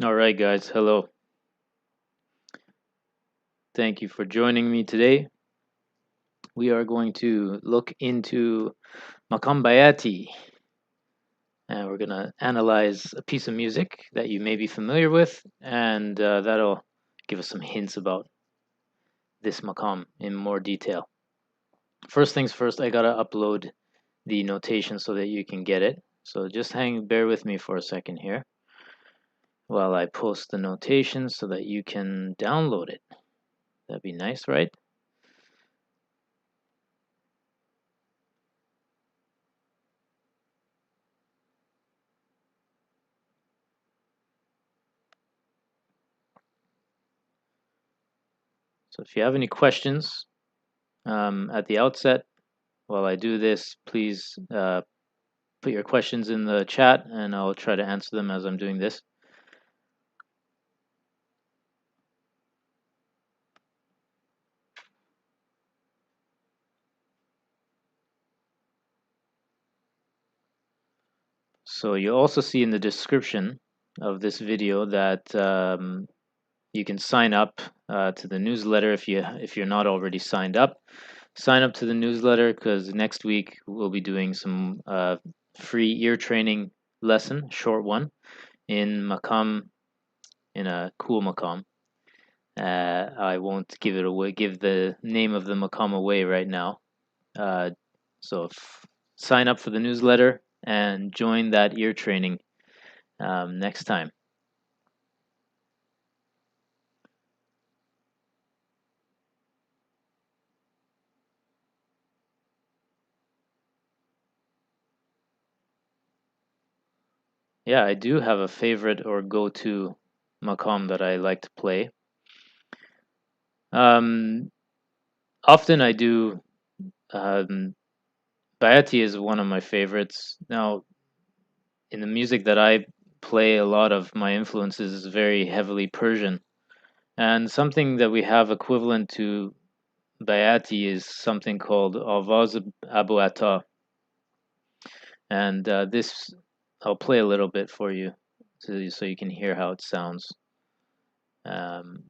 All right, guys. Hello. Thank you for joining me today. We are going to look into Maqam Bayati, and we're going to analyze a piece of music that you may be familiar with, and that'll give us some hints about this Maqam in more detail. First things first, I gotta upload the notation so that you can get it. So just bear with me for a second here while I post the notation so that you can download it. That'd be nice, right? So if you have any questions at the outset, while I do this, please put your questions in the chat and I'll try to answer them as I'm doing this. So you'll also see in the description of this video that you can sign up to the newsletter if you're not already signed up. Sign up to the newsletter because next week we'll be doing some free ear training lesson, short one, in Maqam, in a cool Maqam. I won't give it away, give the name of the Maqam away right now. Uh, so sign up for the newsletter and join that ear training next time. Yeah, I do have a favorite or go-to Maqam that I like to play. Um, Often I do. Bayati is one of my favorites. Now, in the music that I play, a lot of my influences is very heavily Persian. And something that we have equivalent to Bayati is something called Avaz Abu Ata. And this, I'll play a little bit for you so you can hear how it sounds. Um,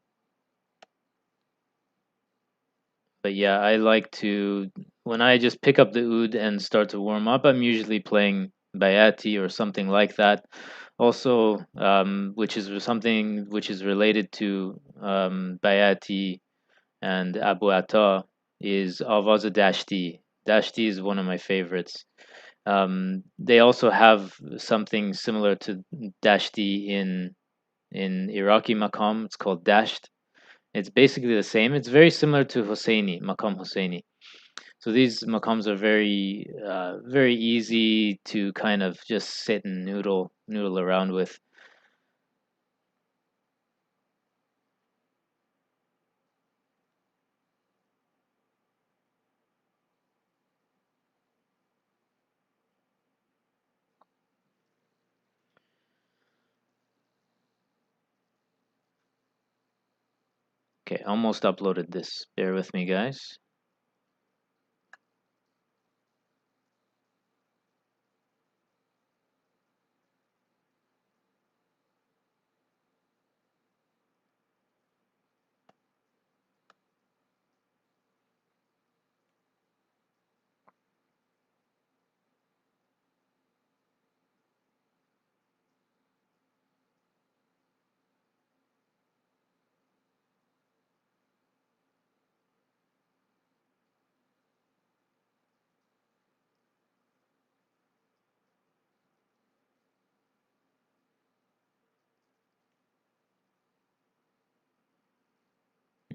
but yeah, I like to, when I just pick up the oud and start to warm up, I'm usually playing Bayati or something like that. Also, which is something which is related to Bayati and Abu Ata, is Avaz Dashti. Dashti is one of my favorites. They also have something similar to Dashti in Iraqi Maqam. It's called Dasht. It's basically the same. It's very similar to Hosseini, Maqam Hosseini. So these maqams are very easy to kind of just sit and noodle around with. Okay, almost uploaded this. Bear with me, guys.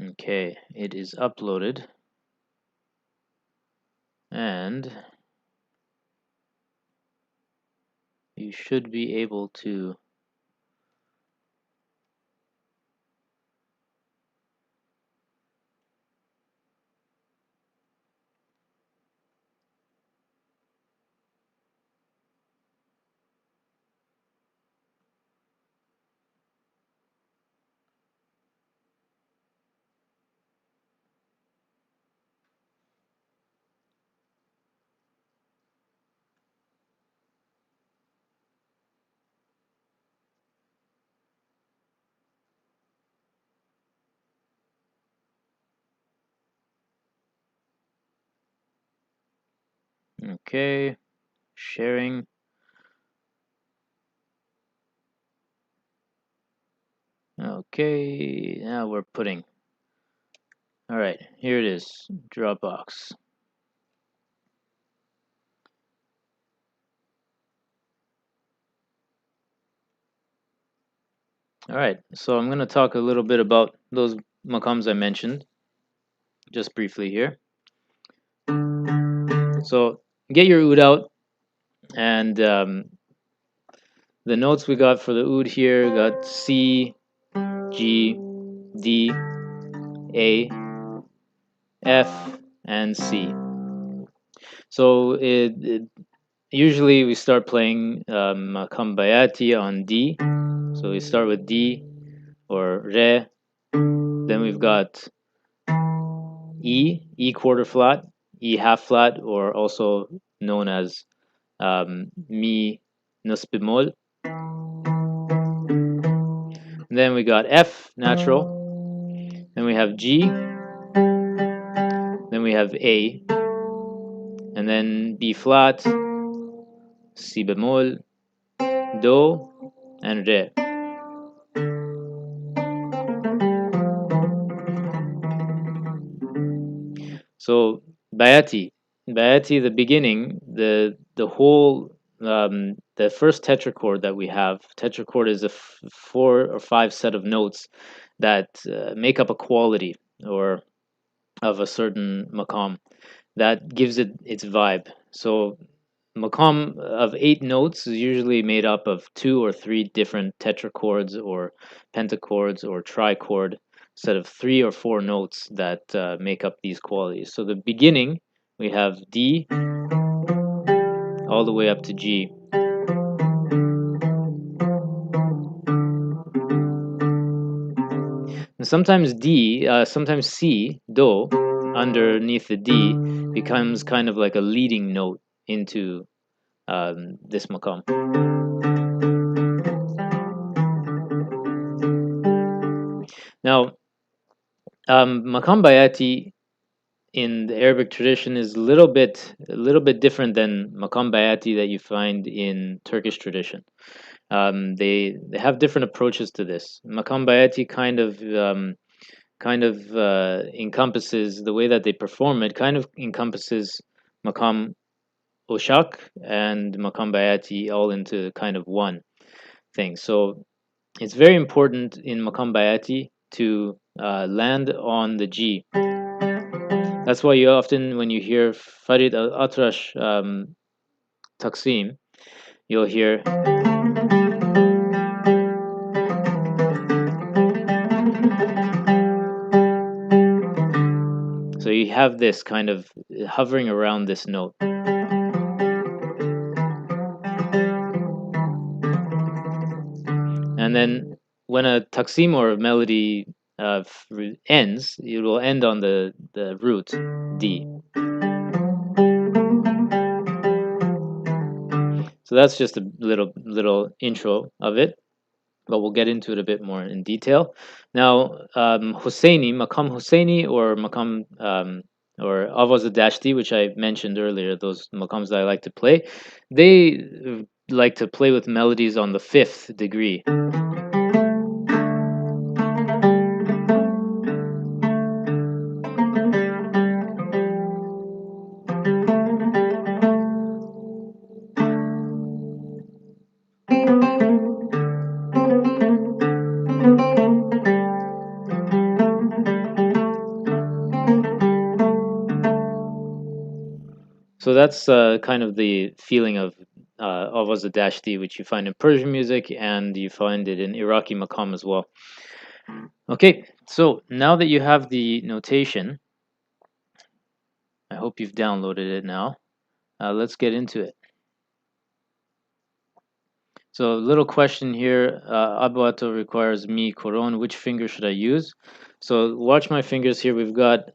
Okay, it is uploaded. And you should be able to Okay, sharing. Okay, now we're putting. All right, here it is, Dropbox. All right, so I'm going to talk a little bit about those maqams I mentioned, just briefly here. So get your oud out, and the notes we got for the oud here got C, G, D, A, F, and C. So usually we start playing Maqam Bayati on D. So we start with D or Re. Then we've got E quarter flat, E half flat, or also known as Mi nus bemol. Then we got F natural. Then we have G. Then we have A. And then B flat, Si bemol, Do, and Re. So Bayati, the beginning, the whole the first tetrachord that we have. Tetrachord is a 4 or 5 set of notes that make up a quality or of a certain maqam that gives it its vibe. So maqam of 8 notes is usually made up of 2 or 3 different tetrachords or pentachords or trichord set of 3 or 4 notes that make up these qualities. So the beginning we have D all the way up to G. And sometimes sometimes C, Do, underneath the D becomes kind of like a leading note into this maqam. Now, Maqam Bayati in the Arabic tradition is a little bit different than Maqam Bayati that you find in Turkish tradition. They have different approaches to this. Maqam Bayati kind of encompasses the way that they perform it. Kind of encompasses Maqam Oshak and Maqam Bayati all into kind of one thing. So it's very important in Maqam Bayati to land on the G. That's why you often, when you hear Farid al Atrash Taksim, you'll hear. So you have this kind of hovering around this note. And then when a taksim or a melody ends, it will end on the root D. So that's just a little intro of it, but we'll get into it a bit more in detail. Now, Husseini, Maqam Husseini or Maqam or Avaz Dashti, which I mentioned earlier, those maqams that I like to play, they like to play with melodies on the 5th degree. So that's kind of the feeling of Avaz Dashti, which you find in Persian music and you find it in Iraqi maqam as well. Okay, so now that you have the notation, I hope you've downloaded it now. Let's get into it. So, little question here. Abuato requires mi koron. Which finger should I use? So, watch my fingers here. We've got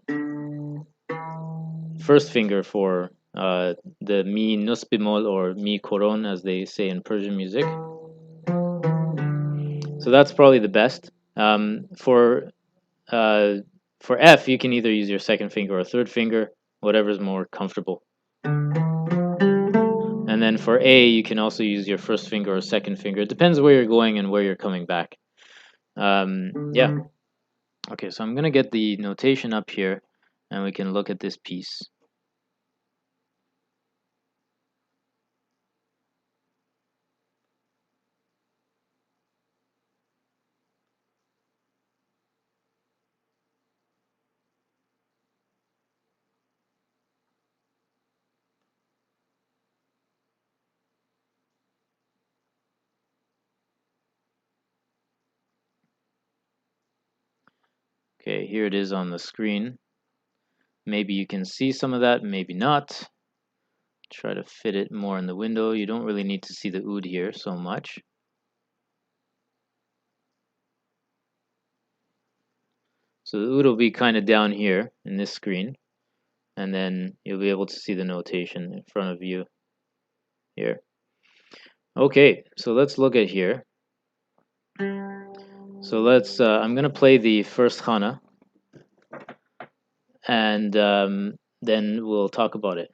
first finger for the mi nus bemol or mi koron, as they say in Persian music. So that's probably the best. For F, you can either use your second finger or third finger, whatever's more comfortable. And then for A, you can also use your first finger or second finger. It depends where you're going and where you're coming back. Yeah. Okay, so I'm going to get the notation up here, and we can look at this piece. Okay, here it is on the screen. Maybe you can see some of that, maybe not. Try to fit it more in the window. You don't really need to see the oud here so much. So the oud will be kind of down here in this screen, and then you'll be able to see the notation in front of you here. Okay, so let's look at here. So let's, I'm going to play the first Khana, and then we'll talk about it.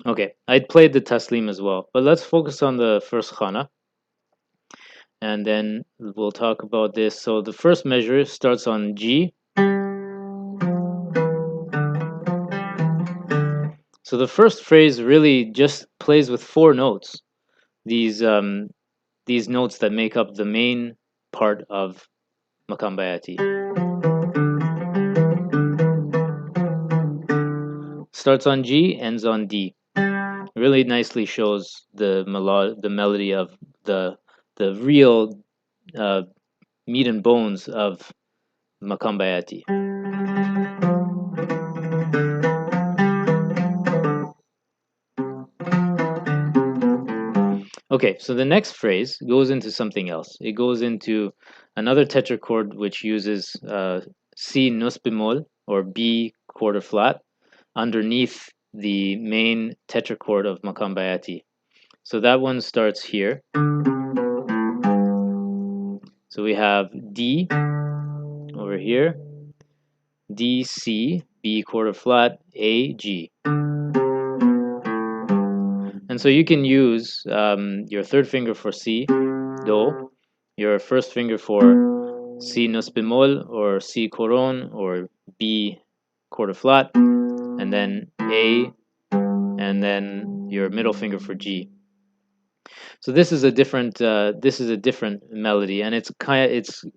Okay, I'd played the Taslim as well, but let's focus on the first Khana, and then we'll talk about this. So the first measure starts on G. So the first phrase really just plays with 4 notes. These notes that make up the main part of Maqam Bayati. Starts on G, ends on D. Really nicely shows the melody of the real meat and bones of Maqam Bayati. Okay, so the next phrase goes into something else. It goes into another tetrachord which uses C nus bemol or B quarter flat underneath the main tetrachord of Maqam Bayati. So that one starts here. So we have D over here, D, C, B quarter flat, A, G. And so you can use your third finger for C, Do, your first finger for C nus bemol or C coron or B quarter flat, and then A, and then your middle finger for G. So this is a different melody, and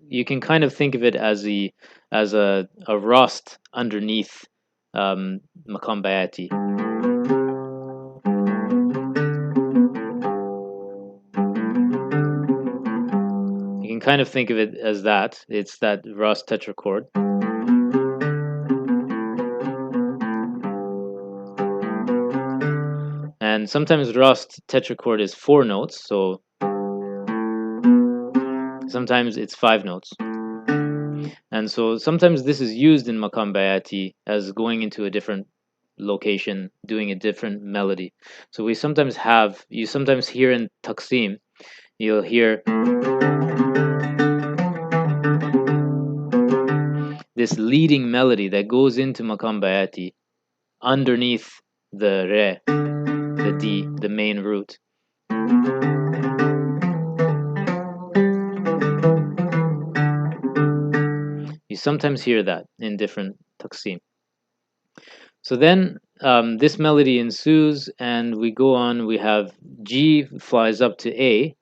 you can kind of think of it as a rost underneath Maqam Bayati. You can kind of think of it as that. It's that rost tetrachord. And sometimes rost tetrachord is 4 notes, so sometimes it's 5 notes. And so sometimes this is used in Maqam Bayati as going into a different location, doing a different melody. So you sometimes hear in Taqsim, you'll hear this leading melody that goes into Maqam Bayati underneath the Re, the D, the main root. You sometimes hear that in different Taqsim. So then this melody ensues, and we go on. We have G flies up to A,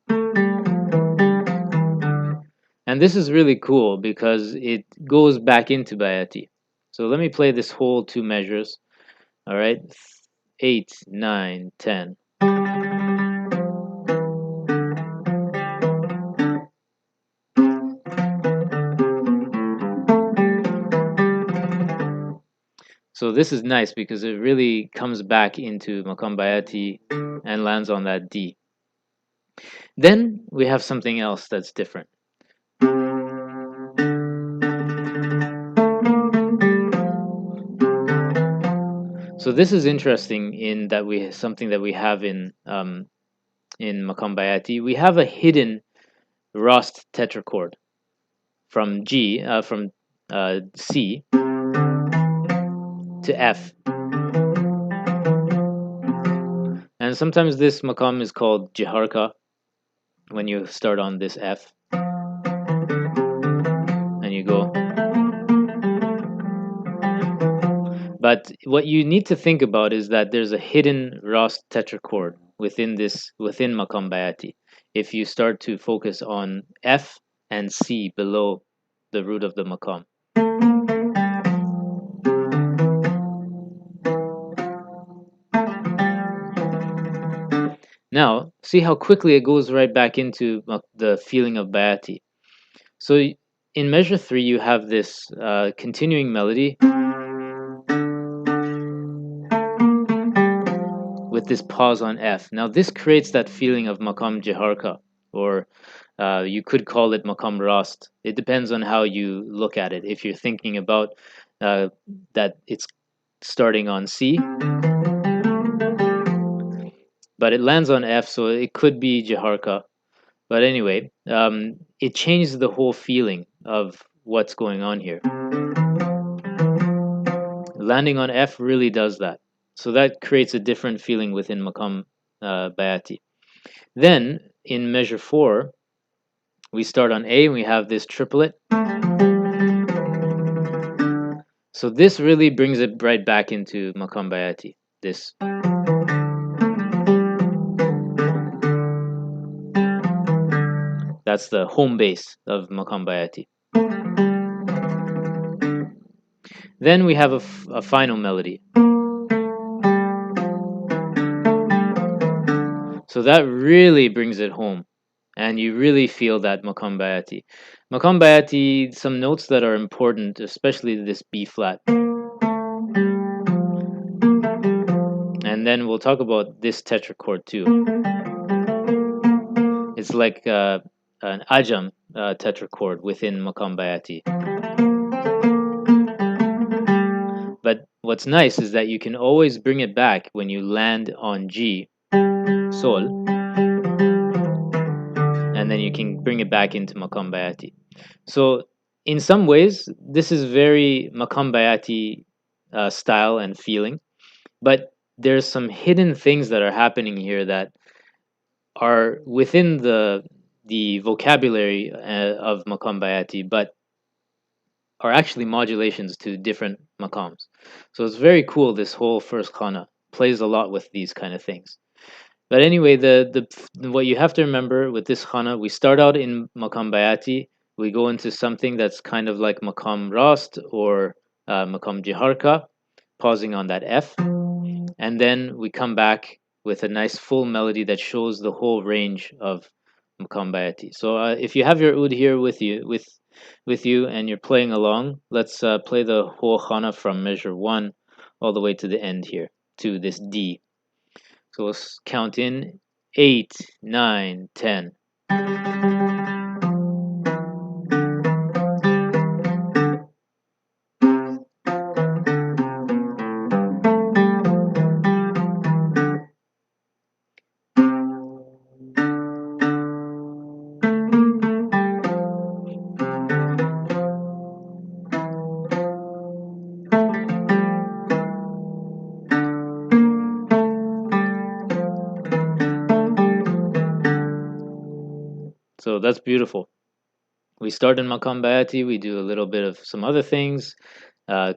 And this is really cool because it goes back into Bayati. So let me play this whole two measures. All right, 8, 9, 10. So this is nice because it really comes back into Maqam Bayati and lands on that D. Then we have something else that's different. So this is interesting in that we something that we have in Maqam Bayati. We have a hidden Rost tetrachord from C to F. And sometimes this maqam is called jiharka when you start on this F and you go. But what you need to think about is that there's a hidden Rost tetrachord within maqam bayati. If you start to focus on F and C below the root of the maqam. Now, see how quickly it goes right back into the feeling of Bayati. So in measure 3, you have this continuing melody with this pause on F. Now, this creates that feeling of Maqam Jiharka, or you could call it Maqam Rast. It depends on how you look at it. If you're thinking about that it's starting on C, but it lands on F, so it could be Jiharka. But anyway, it changes the whole feeling of what's going on here. Landing on F really does that. So that creates a different feeling within Maqam Bayati. Then, in measure 4, we start on A and we have this triplet. So this really brings it right back into Maqam Bayati. This. That's the home base of Maqam Bayati. Then we have a final melody. So that really brings it home. And you really feel that Maqam Bayati. Maqam Bayati, some notes that are important, especially this B flat. And then we'll talk about this tetrachord too. It's like an ajam tetrachord within Maqam Bayati. But what's nice is that you can always bring it back when you land on G, Sol, and then you can bring it back into Maqam Bayati. So in some ways, this is very Maqam Bayati style and feeling, but there's some hidden things that are happening here that are within the vocabulary of Maqam Bayati, but are actually modulations to different maqams. So it's very cool. This whole first Khana plays a lot with these kind of things. But anyway, the what you have to remember with this Khana, we start out in Maqam Bayati, we go into something that's kind of like Maqam Rast or Maqam Jiharka, pausing on that F, and then we come back with a nice full melody that shows the whole range of Maqam Bayati. So if you have your oud here with you and you're playing along, let's play the whole Khana from measure 1 all the way to the end here to this D. So let's count in 8, 9, 10. So that's beautiful. We start in Maqam Bayati, we do a little bit of some other things,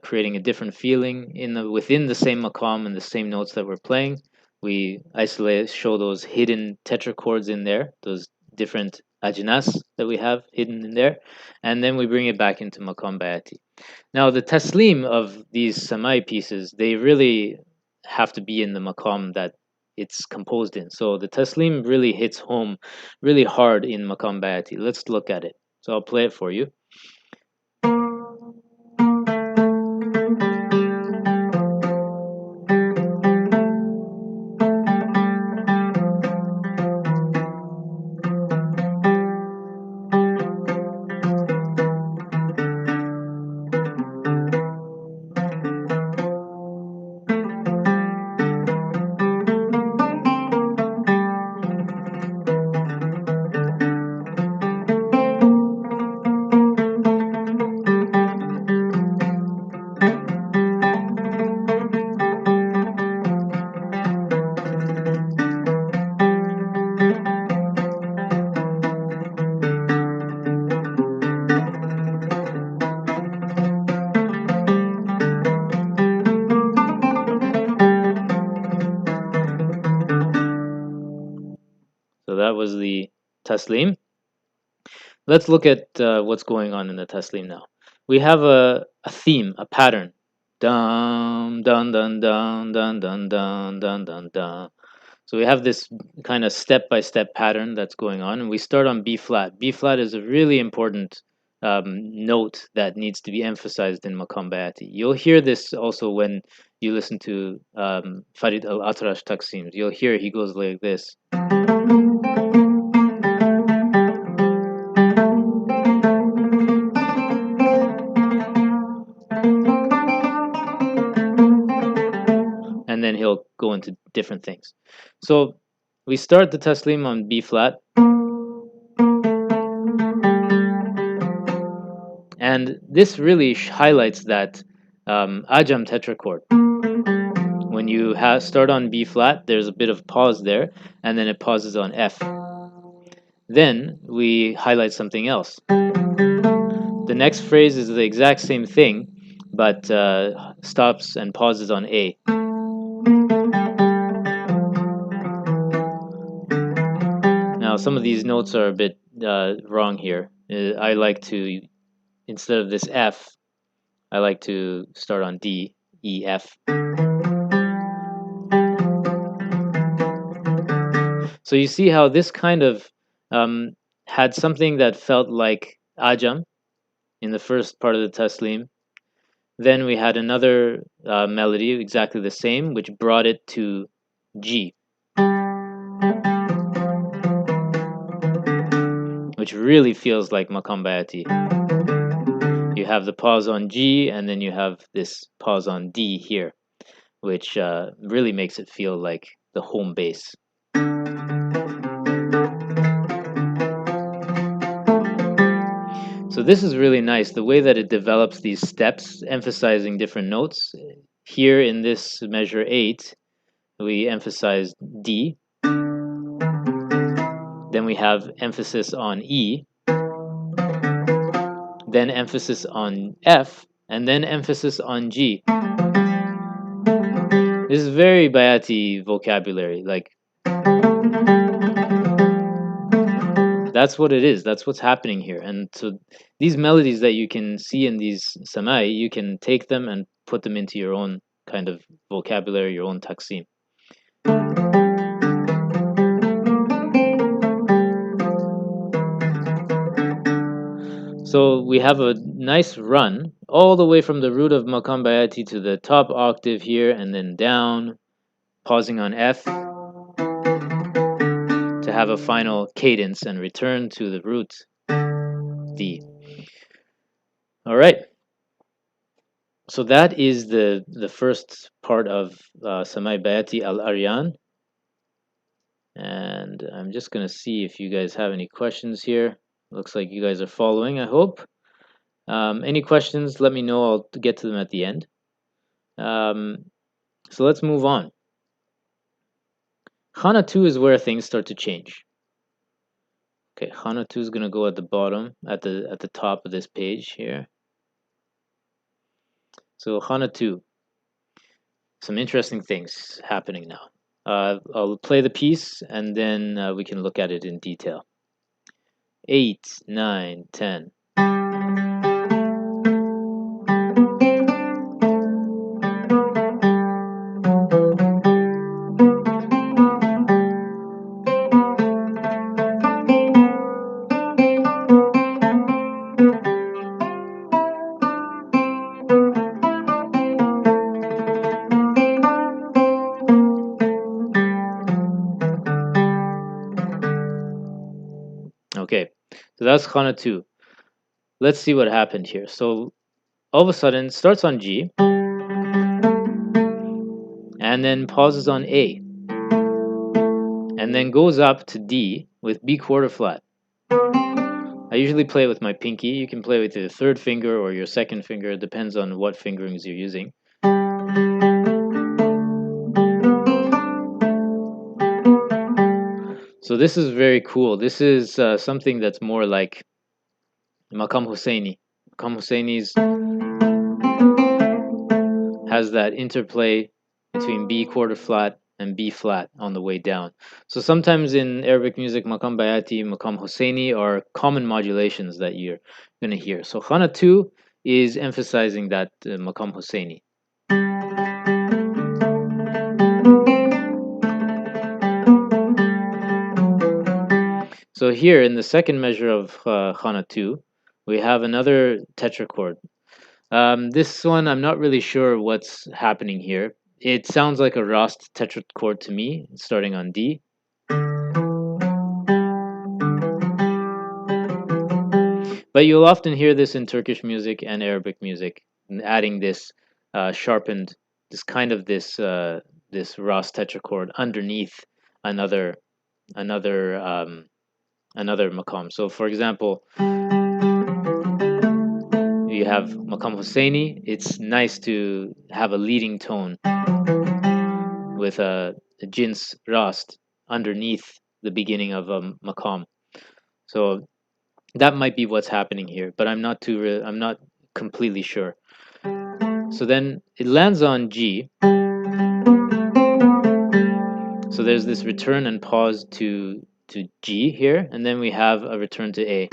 creating a different feeling within the same maqam and the same notes that we're playing. We isolate, show those hidden tetrachords in there, those different ajnas that we have hidden in there, and then we bring it back into Maqam Bayati. Now, the taslim of these samai pieces, they really have to be in the maqam that it's composed in. So the taslim really hits home really hard in Maqam Bayati. Let's look at it. So I'll play it for you. So that was the taslim. Let's look at what's going on in the taslim now. We have a theme, a pattern. Dun dun dun dun dun dun dun dun dun dun. So we have this kind of step-by-step pattern that's going on, and we start on B flat. B flat is a really important note that needs to be emphasized in Maqam Bayati. You'll hear this also when you listen to Farid al-Atrash Taqsims. You'll hear he goes like this. And then he'll go into different things. So we start the taslim on B flat, and this really highlights that ajam tetrachord. When you start on B flat, there's a bit of pause there, and then it pauses on F. Then we highlight something else. The next phrase is the exact same thing, but stops and pauses on A. Now, some of these notes are a bit wrong here. I like to, instead of this F, I like to start on D, E, F. So you see how this kind of had something that felt like ajam in the first part of the taslim. Then we had another melody, exactly the same, which brought it to G, which really feels like Maqam Bayati. You have the pause on G, and then you have this pause on D here, which really makes it feel like the home base. So this is really nice, the way that it develops these steps, emphasizing different notes. Here in this measure 8, we emphasize D. Then we have emphasis on E. Then emphasis on F. And then emphasis on G. This is very Bayati vocabulary. Like, that's what it is. That's what's happening here. And so these melodies that you can see in these samai, you can take them and put them into your own kind of vocabulary, your own taqsim. So we have a nice run all the way from the root of Maqam Bayati to the top octave here, and then down, pausing on F to have a final cadence and return to the root D. All right. So that is the first part of Samai Bayati al-Aryan. And I'm just going to see if you guys have any questions here. Looks like you guys are following, I hope. Any questions, let me know. I'll get to them at the end. So let's move on. Khana 2 is where things start to change. Okay, Khana 2 is going to go at the bottom, at the top of this page here. So Khana 2, some interesting things happening now. I'll play the piece and then we can look at it in detail. 8, 9, 10. Okay, so that's Khana 2. Let's see what happened here. So all of a sudden it starts on G and then pauses on A and then goes up to D with B quarter flat. I usually play with my pinky. You can play with your third finger or your second finger. It depends on what fingerings you're using. So this is very cool. This is something that's more like Maqam Husseini. Maqam Husseini's has that interplay between B quarter flat and B flat on the way down. So sometimes in Arabic music, Maqam Bayati, Maqam Husseini are common modulations that you're going to hear. So Khana 2 is emphasizing that Maqam Husseini. So here in the second measure of Khana 2, we have another tetrachord. This one, I'm not really sure what's happening here. It sounds like a Rast tetrachord to me, starting on D. But you'll often hear this in Turkish music and Arabic music, adding this sharpened, this Rast tetrachord underneath another another um, another maqam. So, for example, you have Maqam Husseini. It's nice to have a leading tone with a jins rast underneath the beginning of a maqam. So that might be what's happening here, but I'm not completely sure. So then it lands on G. So there's this return and pause to G here, and then we have a return to A.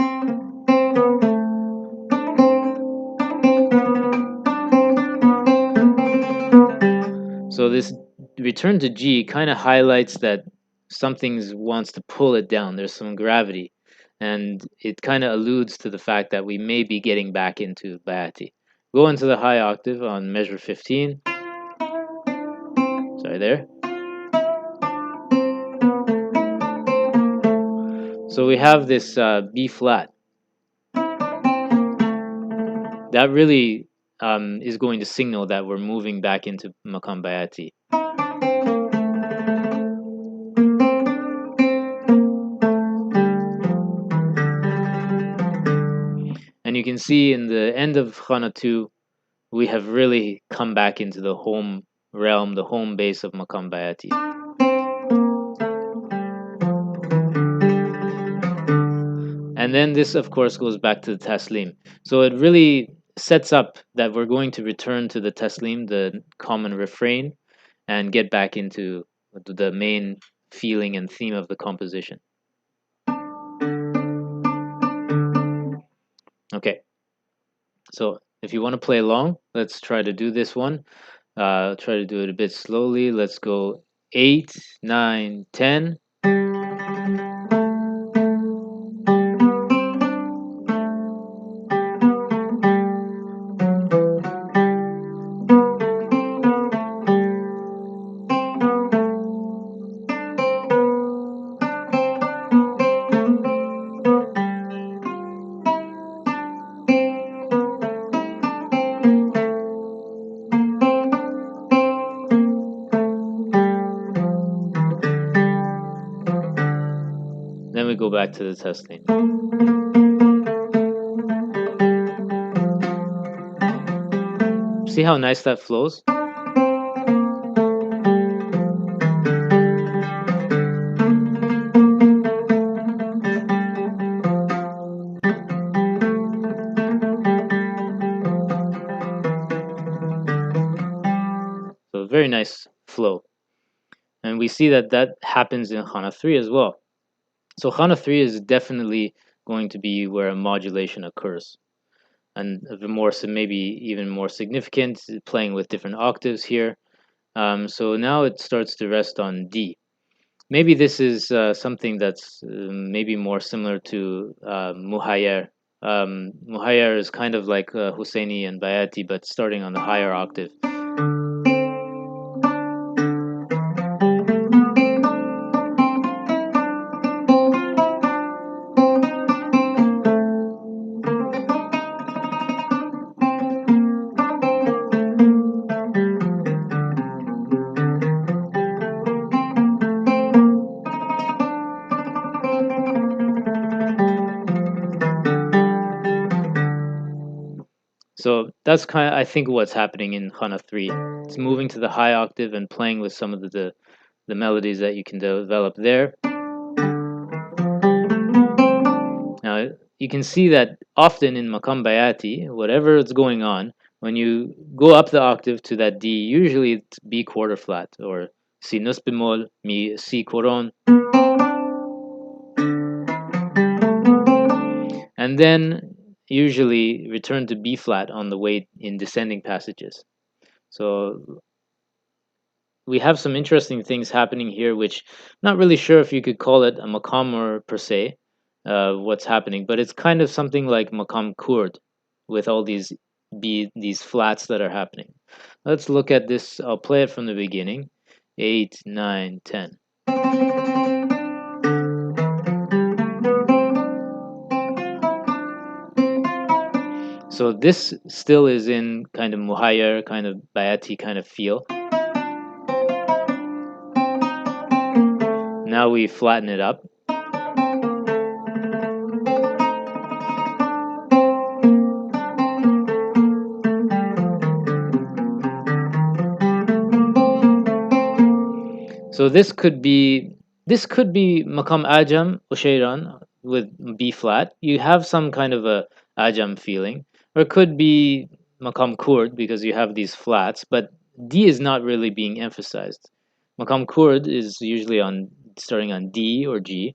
So this return to G kind of highlights that something wants to pull it down. There's some gravity, and it kind of alludes to the fact that we may be getting back into Bayati. Go into the high octave on measure 15. Sorry, there. So we have this B flat. That really is going to signal that we're moving back into Maqam Bayati. And you can see in the end of Khana 2, we have really come back into the home realm, the home base of Maqam Bayati. And then this, of course, goes back to the Taslim. So it really sets up that we're going to return to the Taslim, the common refrain, and get back into the main feeling and theme of the composition. Okay, so if you want to play along, let's try to do this one. Try to do it a bit slowly. Let's go 8, 9, 10. Then we go back to the Taslim. See how nice that flows? So very nice flow. And we see that that happens in Khana 3 as well. So Khana 3 is definitely going to be where a modulation occurs. And maybe even more significant, playing with different octaves here. So now it starts to rest on D. Maybe this is something that's maybe more similar to Muhayyer. Muhayyer is kind of like Husseini and Bayati, but starting on the higher octave. So that's kind of, I think, what's happening in Khana 3. It's moving to the high octave and playing with some of the melodies that you can develop there. Now, you can see that often in Maqam Bayati, whatever is going on, when you go up the octave to that D, usually it's B quarter flat or Si nus bemol, Mi Si coron. And then usually return to B flat on the way in descending passages. So we have some interesting things happening here, which I'm not really sure if you could call it a maqam or per se, what's happening, but it's kind of something like maqam kurd with all these flats that are happening. Let's look at this. I'll play it from the beginning. 8, 9, 10. So this still is in kind of muhayyer, kind of bayati kind of feel. Now we flatten it up. So this could be Maqam Ajam Ushairan with B flat. You have some kind of a Ajam feeling, or it could be Maqam Kurd because you have these flats, but D is not really being emphasized. Maqam Kurd is usually starting on D or G.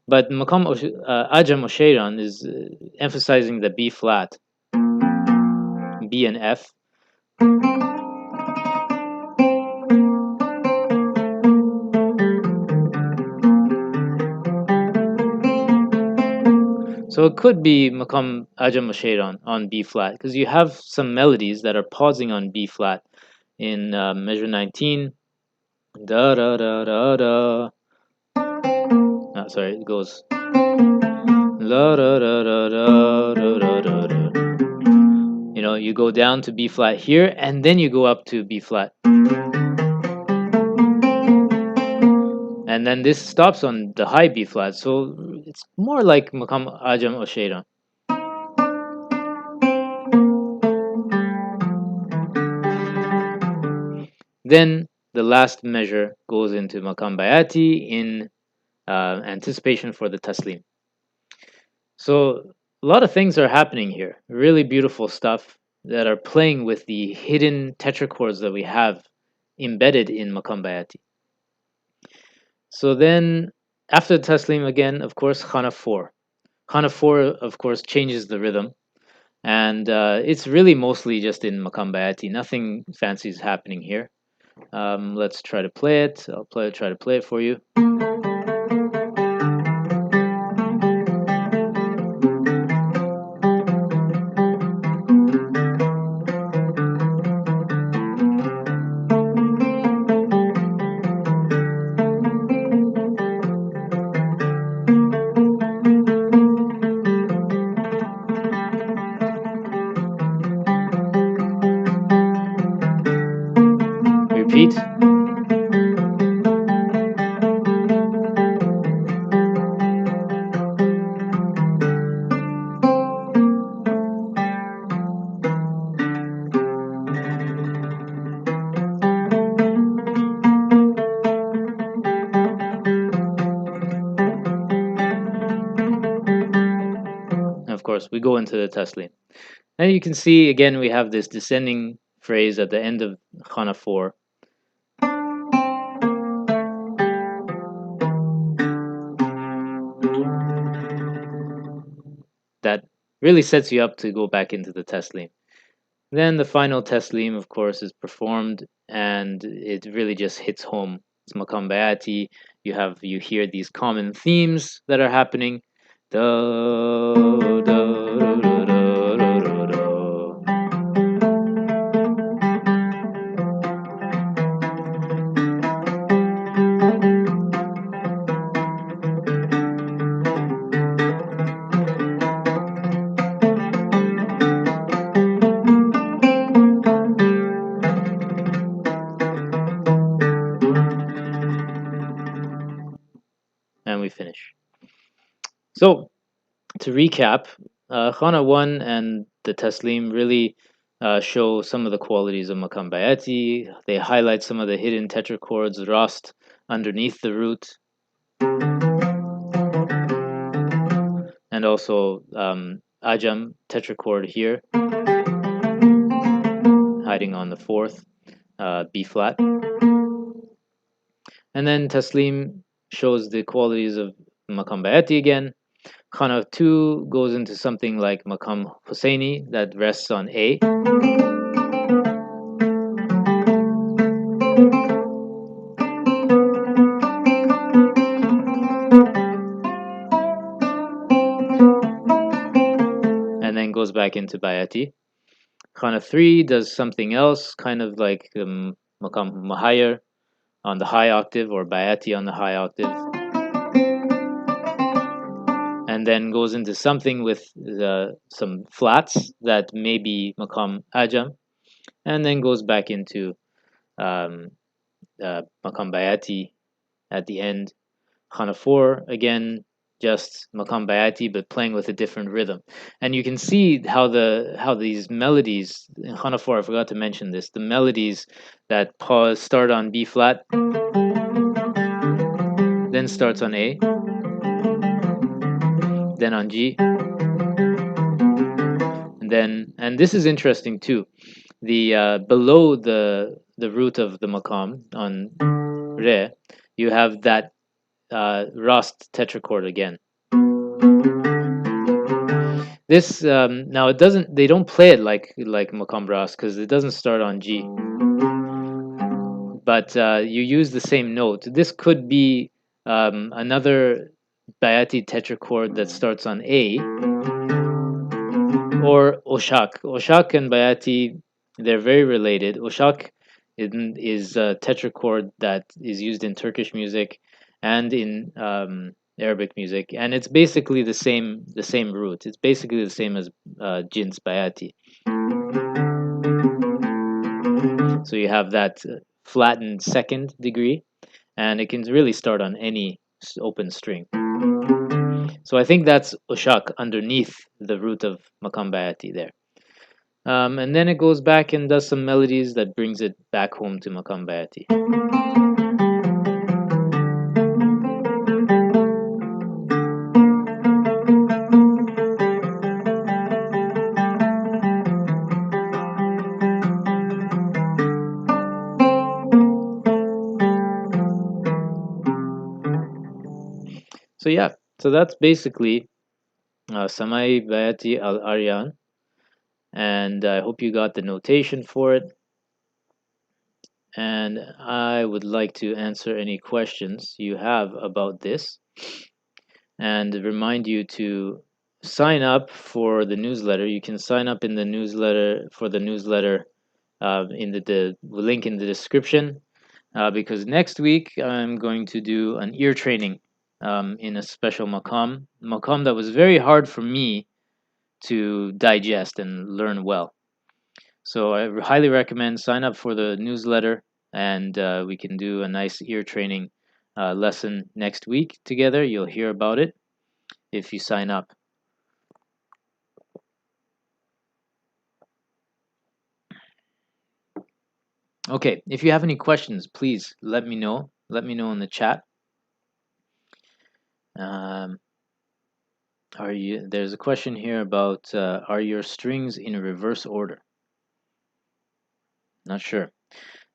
But Maqam Ajam Ushairan is emphasizing the B flat, B and F. So it could be Maqam Ajam Shairan on B flat because you have some melodies that are pausing on B flat in measure 19. Da da da da da. Oh, sorry, it goes. La da da da da da da da. You know, you go down to B flat here, and then you go up to B flat. And then this stops on the high B flat, so it's more like Maqam Ajam Shairan. Then the last measure goes into Maqam Bayati in anticipation for the Taslim. So a lot of things are happening here. Really beautiful stuff that are playing with the hidden tetrachords that we have embedded in Maqam Bayati. So then after the Taslim again, of course, Khana 4. Khana 4, of course, changes the rhythm. And it's really mostly just in Maqam Bayati. Nothing fancy is happening here. Let's try to play it. I'll try to play it for you. Repeat. Of course, we go into the Taslim. And you can see again we have this descending phrase at the end of Khana 4. really sets you up to go back into the Taslim. Then the final Taslim, of course, is performed, and it really just hits home. It's Maqam Bayati. You hear these common themes that are happening. Da, da, da, da, da, da, da. And we finish. So, to recap, Khana 1 and the Taslim really show some of the qualities of Maqam Bayati. They highlight some of the hidden tetrachords, Rast underneath the root, and also Ajam tetrachord here, hiding on the fourth, B flat. And then Taslim shows the qualities of Maqam Bayati again. Khana 2 goes into something like Maqam Husseini that rests on A. And then goes back into Bayati. Khana 3 does something else, kind of like Maqam Mahayar on the high octave, or Bayati on the high octave. And then goes into something with some flats that may be Maqam Ajam, and then goes back into um, Maqam Bayati at the end. Khana 4, again, just Maqam Bayati, but playing with a different rhythm. And you can see how these melodies in Khana 4, I forgot to mention this, the melodies that pause start on B flat, then starts on A, then on G, and this is interesting too. The below the root of the maqam on re, you have that Rast tetrachord again. This now it doesn't. They don't play it like maqam Rast because it doesn't start on G. But you use the same note. This could be another Bayati tetrachord that starts on A, or Oshak. Oshak and Bayati, they're very related. Oshak is a tetrachord that is used in Turkish music and in Arabic music, and it's basically the same root. It's basically the same as Jins Bayati. So you have that flattened second degree, and it can really start on any open string. So I think that's Oshak underneath the root of Maqam Bayati there. And then it goes back and does some melodies that brings it back home to Maqam Bayati. So yeah, so that's basically Samai Bayati Al Aryan, and I hope you got the notation for it. And I would like to answer any questions you have about this, and remind you to sign up for the newsletter. You can sign up in the newsletter for the newsletter in the link in the description, because next week I'm going to do an ear training in a special maqam that was very hard for me to digest and learn well. So I highly recommend sign up for the newsletter, and we can do a nice ear training lesson next week together. You'll hear about it if you sign up. Okay, if you have any questions, please let me know. Let me know in the chat. There's a question here about are your strings in reverse order? Not sure.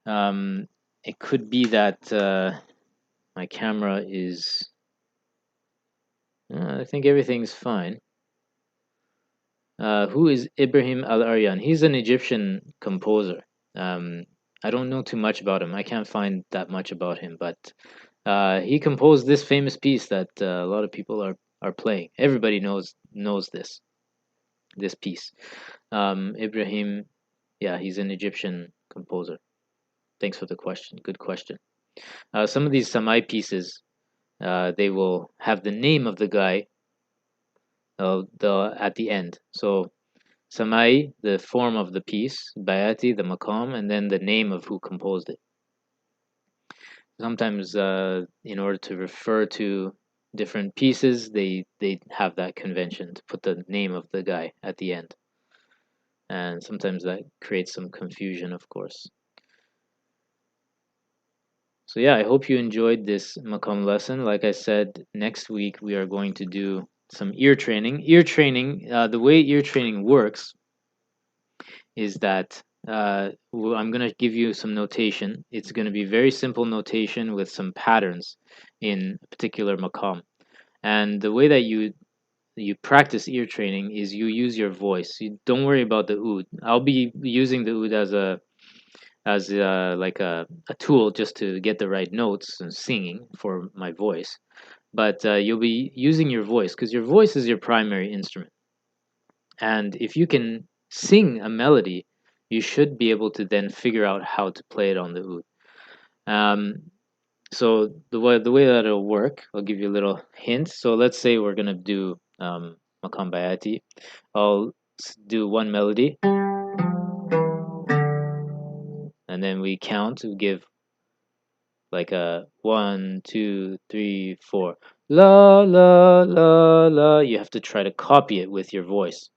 It could be that my camera is. I think everything's fine. Who is Ibrahim Al-Aryan? He's an Egyptian composer. Um, I don't know too much about him. I can't find that much about him, but he composed this famous piece that a lot of people are playing. Everybody knows this piece. Ibrahim, yeah, he's an Egyptian composer. Thanks for the question. Good question. Some of these Samai pieces, they will have the name of the guy the at the end. So Samai, the form of the piece, Bayati, the Maqam, and then the name of who composed it. Sometimes, in order to refer to different pieces, they have that convention to put the name of the guy at the end, and sometimes that creates some confusion, of course. So yeah, I hope you enjoyed this Maqam lesson. Like I said, next week we are going to do some ear training. Ear training, the way ear training works is that I'm going to give you some notation. It's going to be very simple notation with some patterns in a particular maqam. And the way that you practice ear training is you use your voice. You don't worry about the oud. I'll be using the oud as like a tool just to get the right notes and singing for my voice. But you'll be using your voice because your voice is your primary instrument. And if you can sing a melody, you should be able to then figure out how to play it on the oud. So the way that it'll work, I'll give you a little hint. So let's say we're gonna do Maqam Bayati. I'll do one melody, and then we count. We give like a 1, 2, 3, 4. La la la la. You have to try to copy it with your voice.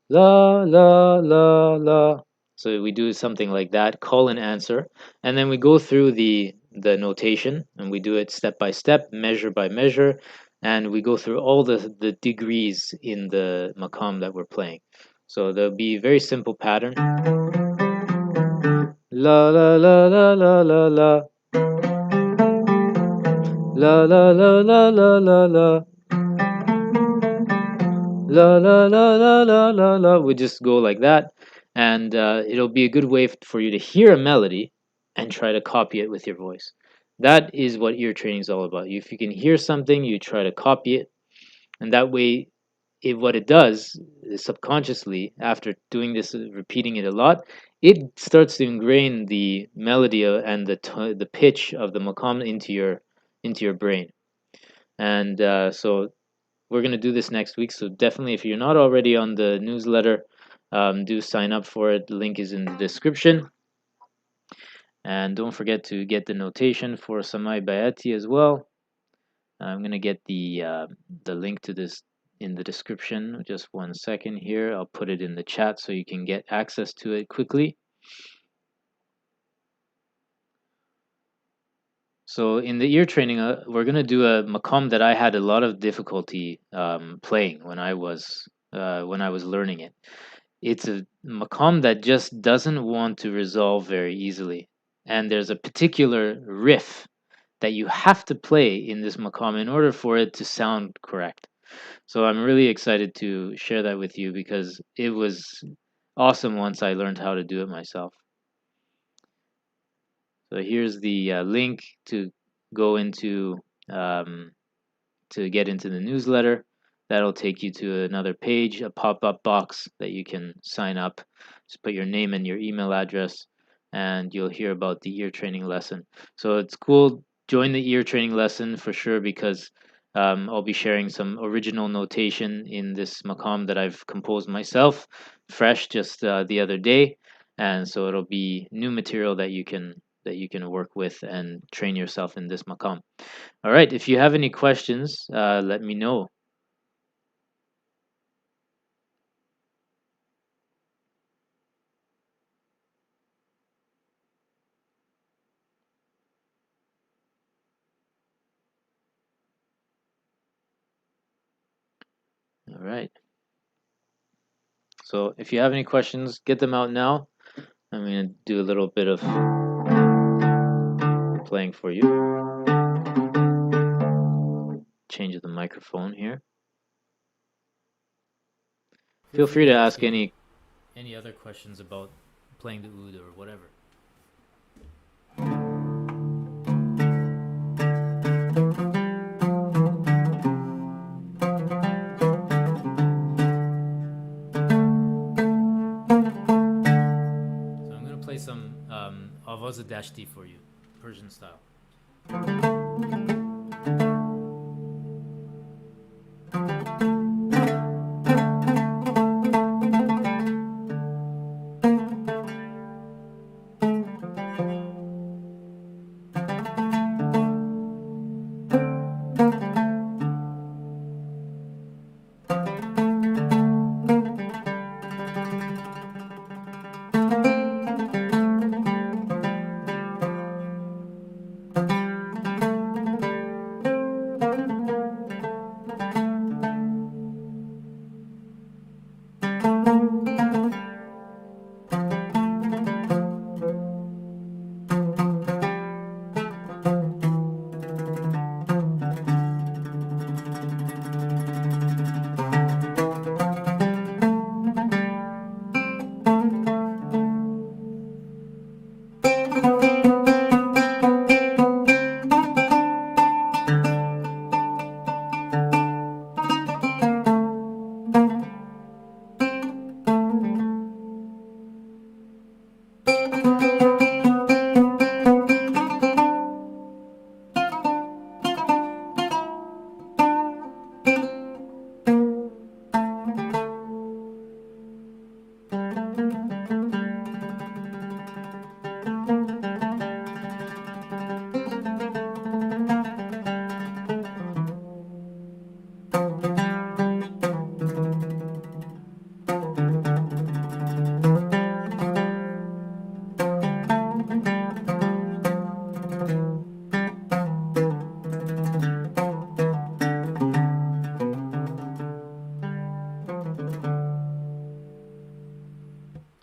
La la la la. So we do something like that, call and answer, and then we go through the notation and we do it step by step, measure by measure, and we go through all the degrees in the maqam that we're playing. So there'll be a very simple pattern. La la la la la la la. La la la la la la la. La la la la la la la. We just go like that, and it'll be a good way for you to hear a melody and try to copy it with your voice. That is what ear training is all about. If you can hear something, you try to copy it, and that way, what it does is subconsciously, after doing this, repeating it a lot, it starts to ingrain the melody and the pitch of the maqam into your brain, and so we're going to do this next week. So definitely, if you're not already on the newsletter, do sign up for it. The link is in the description. And don't forget to get the notation for Samai Bayati as well. I'm going to get the link to this in the description. Just 1 second here. I'll put it in the chat so you can get access to it quickly. So in the ear training, we're going to do a maqam that I had a lot of difficulty playing when I was learning it. It's a maqam that just doesn't want to resolve very easily. And there's a particular riff that you have to play in this maqam in order for it to sound correct. So I'm really excited to share that with you because it was awesome once I learned how to do it myself. So here's the link to go into to get into the newsletter. That'll take you to another page, a pop-up box that you can sign up. Just put your name and your email address, and you'll hear about the ear training lesson. So it's cool. Join the ear training lesson for sure because I'll be sharing some original notation in this maqam that I've composed myself, fresh just the other day, and so it'll be new material that you can work with and train yourself in this maqam. All right, if you have any questions, let me know. All right. So if you have any questions, get them out now. I'm going to do a little bit of playing for you. Change the microphone here. feel free to ask any other questions about playing the oud or whatever. So I'm gonna play some Avaz Dashti for you, Persian style.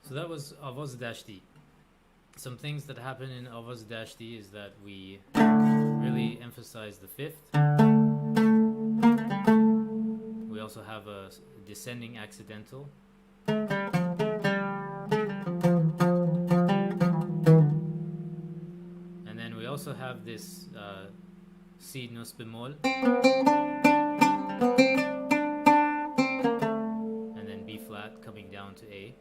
So that was Avaz Dashti. Some things that happen in Avaz Dashti is that we really emphasize the fifth. We also have a descending accidental. And then we also have this C nus bemol. And then B flat coming down to A.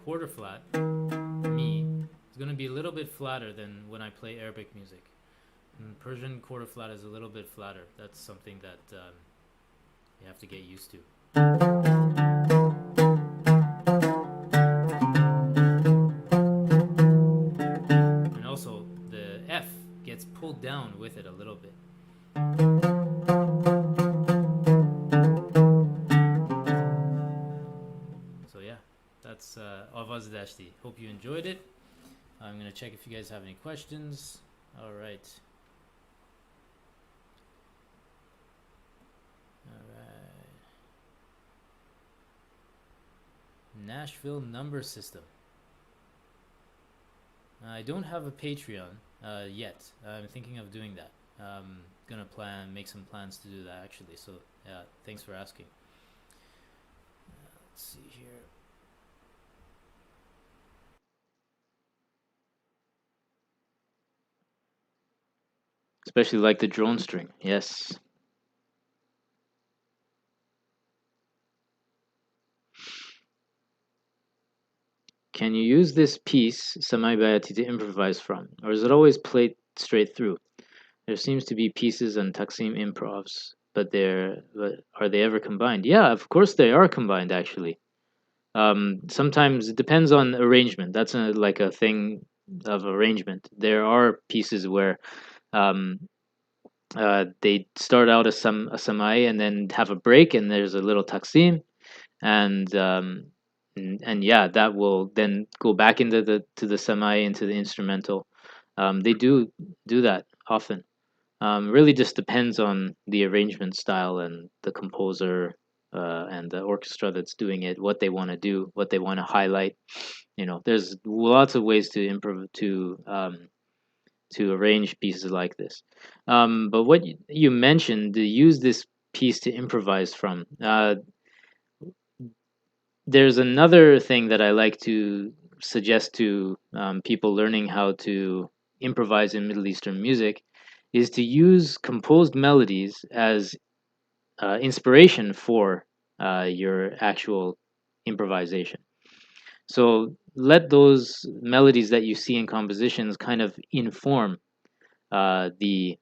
Quarter flat, Mi, is going to be a little bit flatter than when I play Arabic music. Persian quarter flat is a little bit flatter. That's something that you have to get used to. And also, the F gets pulled down with it a little bit. That's Avaz Dashti. Hope you enjoyed it. I'm going to check if you guys have any questions. All right. Nashville number system. I don't have a Patreon yet. I'm thinking of doing that. Gonna make some plans to do that actually. So yeah, thanks for asking. Let's see here. Especially like the drone string. Yes. Can you use this piece, Maqam Bayati, to improvise from? Or is it always played straight through? There seems to be pieces and Taslim improvs, but are they ever combined? Yeah, of course they are combined, actually. Sometimes it depends on arrangement. That's like a thing of arrangement. There are pieces where they start out as a samai and then have a break, and there's a little Taslim, and yeah, that will then go back into the samai, into the instrumental. They do that often. Really just depends on the arrangement style and the composer and the orchestra that's doing it, what they want to do, what they want to highlight. There's lots of ways to improv to arrange pieces like this. But what you mentioned, to use this piece to improvise from, there's another thing that I like to suggest to people learning how to improvise in Middle Eastern music is to use composed melodies as inspiration for your actual improvisation. So let those melodies that you see in compositions kind of inform the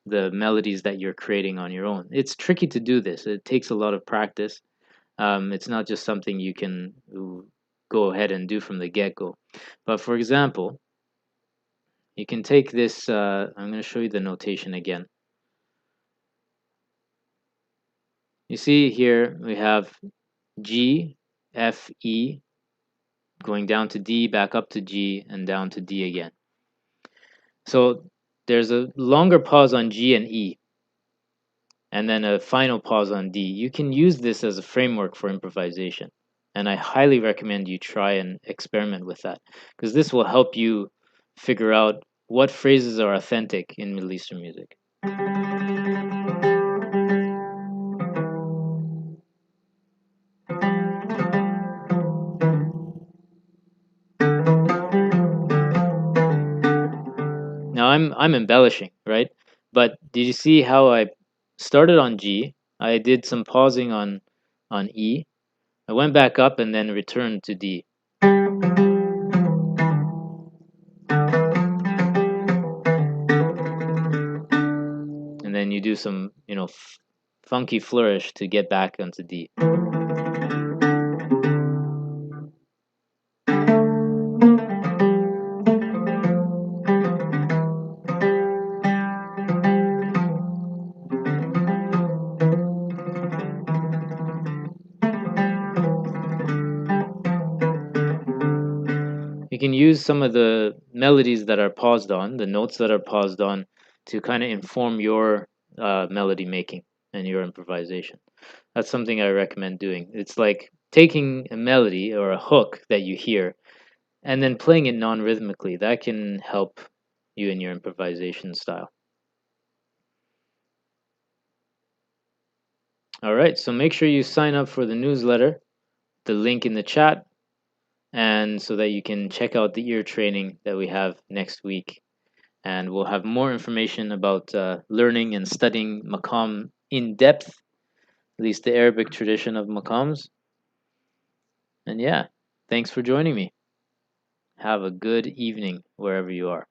melodies that you're creating on your own. It's tricky to do this. It takes a lot of practice. It's not just something you can go ahead and do from the get-go. But for example, you can take this. I'm going to show you the notation again. You see here we have G, F, E, going down to D, back up to G, and down to D again. So there's a longer pause on G and E, and then a final pause on D. You can use this as a framework for improvisation. And I highly recommend you try and experiment with that, because this will help you figure out what phrases are authentic in Middle Eastern music. Now I'm embellishing, right? But did you see how I started on G? I did some pausing on E. I went back up and then returned to D. And then you do some, funky flourish to get back onto D. You can use some of the melodies that are paused on, the notes that are paused on, to kind of inform your melody making and your improvisation. That's something I recommend doing. It's like taking a melody or a hook that you hear and then playing it non-rhythmically. That can help you in your improvisation style. All right, so make sure you sign up for the newsletter, the link in the chat, and so that you can check out the ear training that we have next week. And we'll have more information about learning and studying Maqam in depth, at least the Arabic tradition of Maqams. And yeah, thanks for joining me. Have a good evening wherever you are.